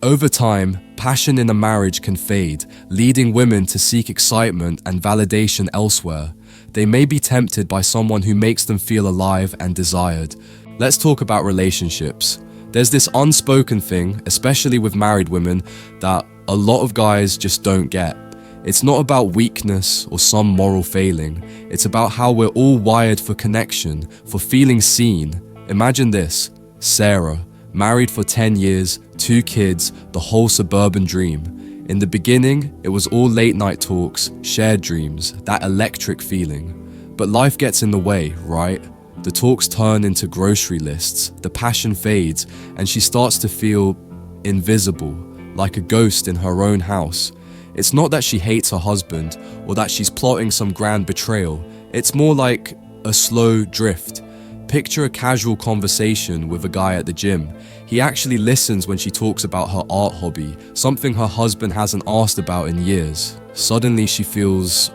Over time, passion in a marriage can fade, leading women to seek excitement and validation elsewhere. They may be tempted by someone who makes them feel alive and desired. Let's talk about relationships. There's this unspoken thing, especially with married women, that a lot of guys just don't get. It's not about weakness or some moral failing. It's about how we're all wired for connection, for feeling seen. Imagine this: Sarah, married for 10 years, 2 kids, the whole suburban dream. In the beginning, it was all late night talks, shared dreams, that electric feeling. But life gets in the way, right? The talks turn into grocery lists, the passion fades, and she starts to feel invisible, like a ghost in her own house. It's not that she hates her husband or that she's plotting some grand betrayal. It's more like a slow drift. Picture a casual conversation with a guy at the gym. He actually listens when she talks about her art hobby, something her husband hasn't asked about in years. Suddenly she feels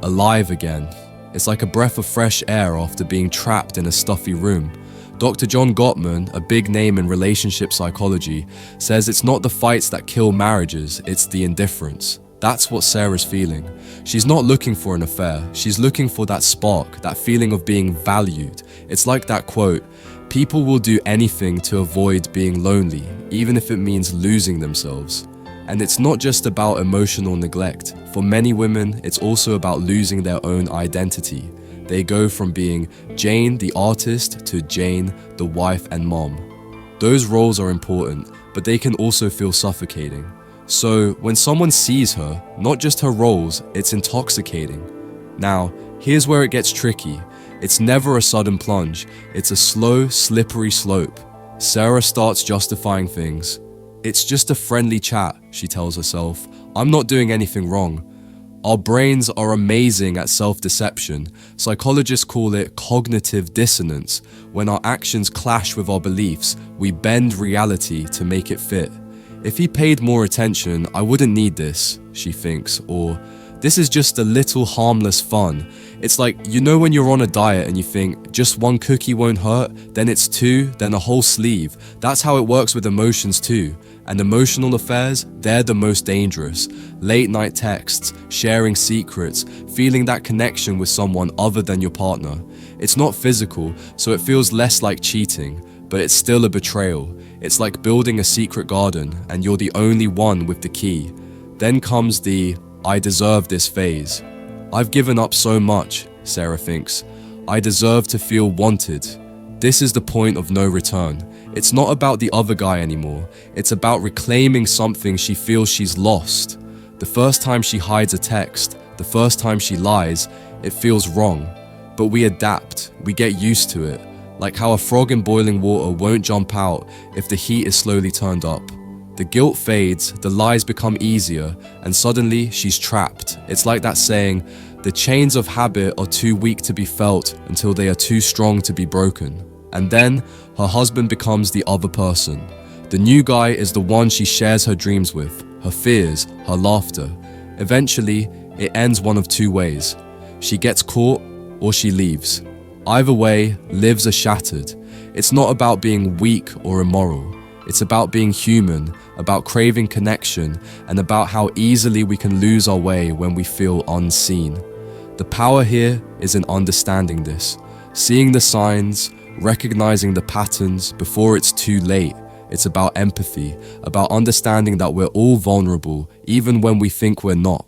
alive again. It's like a breath of fresh air after being trapped in a stuffy room. Dr. John Gottman, a big name in relationship psychology, says it's not the fights that kill marriages, it's the indifference. That's what Sarah's feeling. She's not looking for an affair, she's looking for that spark, that feeling of being valued. It's like that quote, "People will do anything to avoid being lonely, even if it means losing themselves." And it's not just about emotional neglect. For many women, it's also about losing their own identity. They go from being Jane the artist to Jane the wife and mom. Those roles are important, but they can also feel suffocating. So when someone sees her, not just her roles, it's intoxicating. Now, here's where it gets tricky. It's never a sudden plunge, it's a slow, slippery slope. Sarah starts justifying things. "It's just a friendly chat," she tells herself. "I'm not doing anything wrong." Our brains are amazing at self-deception. Psychologists call it cognitive dissonance. When our actions clash with our beliefs, we bend reality to make it fit. "If he paid more attention, I wouldn't need this," she thinks, or "this is just a little harmless fun." It's like, you know when you're on a diet and you think, just one cookie won't hurt, then it's 2, then a whole sleeve. That's how it works with emotions too. And emotional affairs, they're the most dangerous. Late night texts, sharing secrets, feeling that connection with someone other than your partner. It's not physical, so it feels less like cheating, but it's still a betrayal. It's like building a secret garden, and you're the only one with the key. Then comes the "I deserve this" phase. "I've given up so much," Sarah thinks. "I deserve to feel wanted." This is the point of no return. It's not about the other guy anymore. It's about reclaiming something she feels she's lost. The first time she hides a text, the first time she lies, it feels wrong. But we adapt, we get used to it. Like how a frog in boiling water won't jump out if the heat is slowly turned up. The guilt fades, the lies become easier, and suddenly she's trapped. It's like that saying, "The chains of habit are too weak to be felt until they are too strong to be broken." And then, her husband becomes the other person. The new guy is the one she shares her dreams with, her fears, her laughter. Eventually, it ends one of 2 ways. She gets caught, or she leaves. Either way, lives are shattered. It's not about being weak or immoral. It's about being human, about craving connection, and about how easily we can lose our way when we feel unseen. The power here is in understanding this, seeing the signs, recognizing the patterns before it's too late. It's about empathy, about understanding that we're all vulnerable, even when we think we're not.